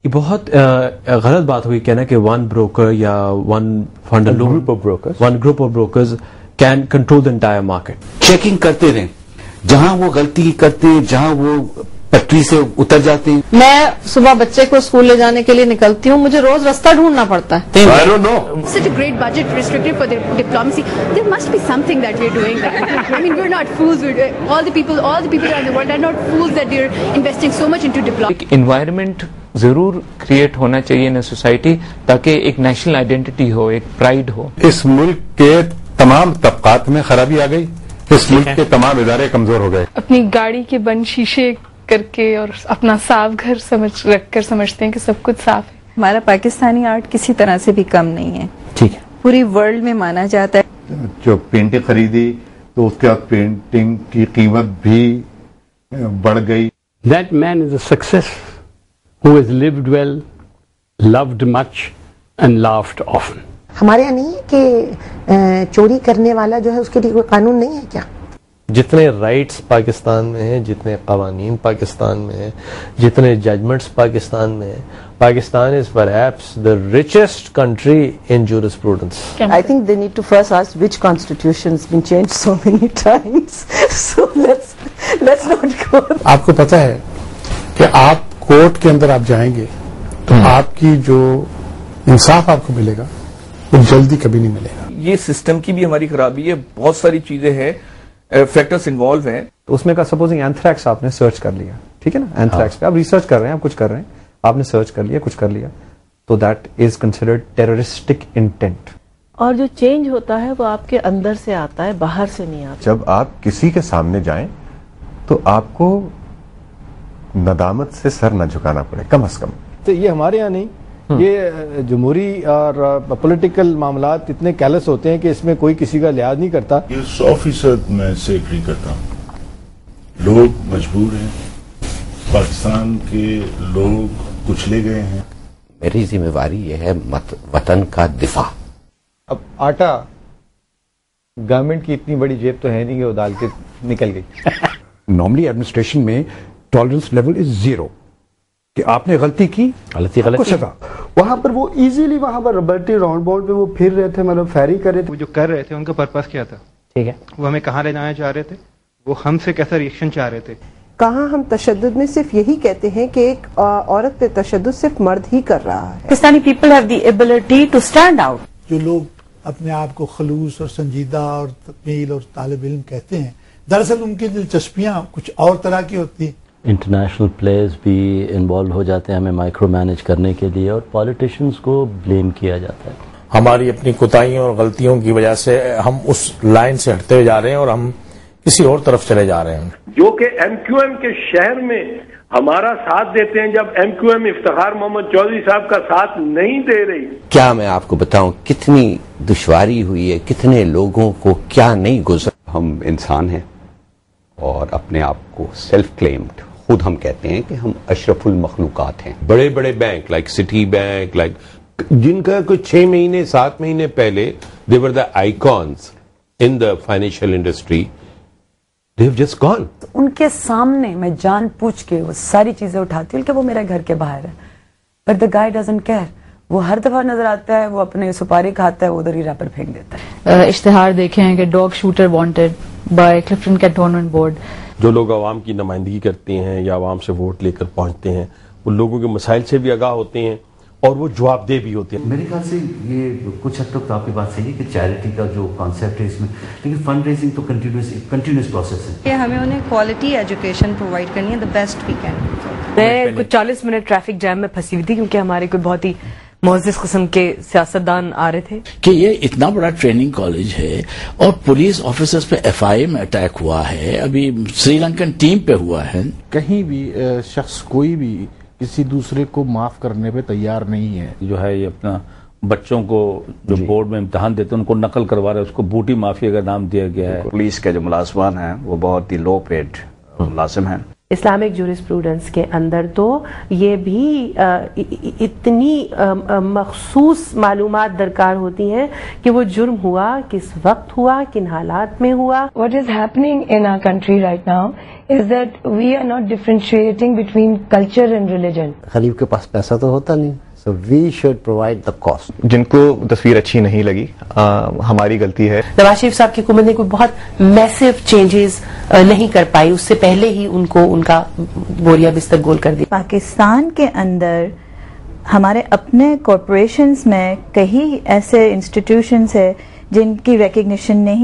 یہ بہت غلط بات ہوئی کہنا کہ ون بروکر یا one group of brokers can control the entire market. Checking کرتے رہیں, جہاں وہ غلطی کرتے ہیں, جہاں وہ پٹری سے اتر جاتے ہیں. میں صبح بچے کو اسکول لے جانے کے لیے نکلتی ہوں, مجھے روز راستہ ڈھونڈنا پڑتا ہے. I don't know. Such a great budget restricted for their diplomacy. There must be something that we're doing. I mean, we're not fools. All the people around the world are not fools that they're investing so much into diplomacy. ایک environment ضرور create ہونا چاہیے in society تاکہ ایک national identity ہو, ایک pride ہو. اس ملک کے تمام طبقات میں خرابی آ گئی, اس ملک کے تمام ادارے کمزور ہو گئے. اپنی گاڑی کے بند شیشے کر کے اور اپنا صاف گھر رکھ کر سمجھتے ہیں کہ سب کچھ صاف ہے. ہمارا پاکستانی آرٹ کسی طرح سے بھی کم نہیں ہے. ٹھیک ہے, پوری ورلڈ میں مانا جاتا ہے. جو پینٹنگ خریدی تو اس کے بعد پینٹنگ کی قیمت بھی بڑھ گئی. That man is a success who has lived well, loved much and laughed often. ہمارے یہاں نہیں ہے کہ چوری کرنے والا جو ہے اس کے لیے کوئی قانون نہیں ہے کیا؟ جتنے رائٹس پاکستان میں ہیں, جتنے قوانین پاکستان میں ہیں, جتنے ججمنٹس پاکستان میں ہیں, Pakistan is perhaps the richest country in jurisprudence. I think they need to first ask which constitution has been changed so many times. So let's not go. آپ کو پتا ہے کہ آپ کورٹ کے اندر آپ جائیں گے تو آپ کی جو انصاف آپ کو ملے گا وہ جلدی کبھی نہیں ملے گا. یہ سسٹم کی بھی ہماری خرابی ہے, بہت ساری چیزیں ہیں, فیکٹرز انوالو ہیں. تو اس میں کا سپوزنگ اینتھریکس آپ نے سرچ کر لیا, ٹھیک ہے نا, اینتھریکس پہ آپ ریسرچ کر رہے ہیں, آپ کچھ کر رہے ہیں, آپ نے سرچ کر لیا, کچھ کر لیا, تو دیٹ از کنسیڈرڈ ٹیررسٹک انٹینٹ. اور جو چینج ہوتا ہے وہ آپ کے اندر سے آتا ہے, باہر سے نہیں آتا. جب آپ کسی کے سامنے جائیں تو آپ کو ندامت سے سر نہ جھکانا پڑے کم از کم. تو یہ ہمارے یہاں نہیں, یہ جمہوری اور پولیٹیکل معاملات اتنے کیلس ہوتے ہیں کہ اس میں کوئی کسی کا لحاظ نہیں کرتا. یہ 100% میں اس سے ایگری کرتا ہوں. لوگ مجبور ہیں, پاکستان کے لوگ کچلے گئے ہیں. میری ذمہ داری یہ ہے وطن کا دفاع. اب آٹا گورنمنٹ کی اتنی بڑی جیب تو ہے نہیں کہ وہ ڈال کے نکل گئی. نارملی ایڈمنسٹریشن میں ٹالرنس لیول از 0 کہ آپ نے غلطی کی, غلطی سزا. وہاں پر وہ ایزیلی وہاں پر ربرٹی راؤنڈ بال پہ وہ پھر رہے تھے, مطلب فیری کر رہے تھے. وہ جو کر رہے تھے ان کا پرپس کیا تھا, ٹھیک ہے, وہ ہمیں کہاں لے جانا چاہ رہے تھے, وہ ہم سے کیسا ریئیکشن چاہ رہے تھے. کہاں ہم تشدد میں صرف یہی کہتے ہیں کہ ایک عورت پہ تشدد صرف مرد ہی کر رہا ہے. Pakistani people have the ability to stand out. جو لوگ اپنے آپ کو خلوص اور سنجیدہ اور تکمیل اور طالب علم کہتے ہیں, دراصل ان کی دلچسپیاں کچھ اور طرح کی ہوتی ہیں. انٹرنیشنل پلیئرز بھی انوالو ہو جاتے ہیں ہمیں مائکرو مینج کرنے کے لیے, اور پالیٹیشینز کو بلیم کیا جاتا ہے. ہماری اپنی کوتاہیوں اور غلطیوں کی وجہ سے ہم اس لائن سے ہٹتے ہوئے جا رہے ہیں اور ہم کسی اور طرف چلے جا رہے ہیں. جو کہ ایم کیو ایم کے شہر میں ہمارا ساتھ دیتے ہیں, جب M Q M Iftikhar Muhammad Chaudhry صاحب کا ساتھ نہیں دے رہی. کیا میں آپ کو بتاؤں کتنی دشواری ہوئی ہے, کتنے لوگوں کو کیا نہیں گزر. ہم انسان ہیں اور اپنے آپ کو سیلف کلیمڈ خود ہم کہتے ہیں کہ ہم اشرف المخلوقات ہیں. بڑے بڑے bank like city bank, like جن کا کچھ 6 مہینے 7 مہینے پہلے they were the icons in the financial industry, they have just gone. ان کے سامنے میں جان پوچھ کے وہ ساری چیزیں اٹھاتی ہوں کہ وہ میرے گھر کے باہر ہے, but the guy doesn't care. وہ ہر دفعہ نظر آتا ہے, وہ اپنے سپاری کھاتا ہے, وہ ادھر ہی ریپر پھینک دیتا ہے. اشتہار دیکھے ہیں کہ dog shooter wanted by Clifton cantonment board. جو لوگ عوام کی نمائندگی کرتے ہیں یا عوام سے ووٹ لے کر پہنچتے ہیں, وہ لوگوں کے مسائل سے بھی آگاہ ہوتے ہیں اور وہ جواب دہ بھی ہوتے ہیں. میرے خیال سے یہ کچھ حد تک تو آپ کی بات صحیح ہے کہ چیریٹی کا جو کانسیپٹ ہے اس میں, لیکن فنڈ ریزنگ تو کنٹینیوس پروسیس ہے. ہمیں انہیں کوالٹی ایجوکیشن پرووائڈ کرنی ہے, دا بیسٹ وی کین. میں کچھ 40 منٹ ٹریفک جیم میں پھنسی ہوئی تھی کیونکہ ہمارے کوئی بہت ہی معزز قسم کے سیاستدان آ رہے تھے. کہ یہ اتنا بڑا ٹریننگ کالج ہے اور پولیس آفیسرز پہ FIA میں اٹیک ہوا ہے, ابھی سری لنکن ٹیم پہ ہوا ہے. کہیں بھی شخص کوئی بھی کسی دوسرے کو معاف کرنے پہ تیار نہیں ہے. جو ہے یہ اپنا بچوں کو جو بورڈ میں امتحان دیتے ہیں ان کو نقل کروا رہے ہیں, اس کو بوٹی مافیا کا نام دیا گیا ہے. پولیس کے جو ملازمان ہیں وہ بہت ہی لو پیڈ ملازم ہیں. اسلامک جورسپروڈنس کے اندر تو یہ بھی اتنی مخصوص معلومات درکار ہوتی ہیں کہ وہ جرم ہوا کس وقت ہوا، کن حالات میں ہوا. What is happening in our country right now is that we are not differentiating between culture and religion. غریب کے پاس پیسہ تو ہوتا نہیں، so we should provide the cost. جن کو تصویر اچھی نہیں لگی ہماری غلطی ہے. نواز شریف صاحب کی حکومت نے کوئی بہت میسو چینجز نہیں کر پائی، اس سے پہلے ہی ان کو ان کا بوریا بستر گول کر دیا. پاکستان کے اندر ہمارے اپنے کارپوریشنز میں کئی ایسے انسٹیٹیوشنز ہیں جن کی ریکگنیشن نہیں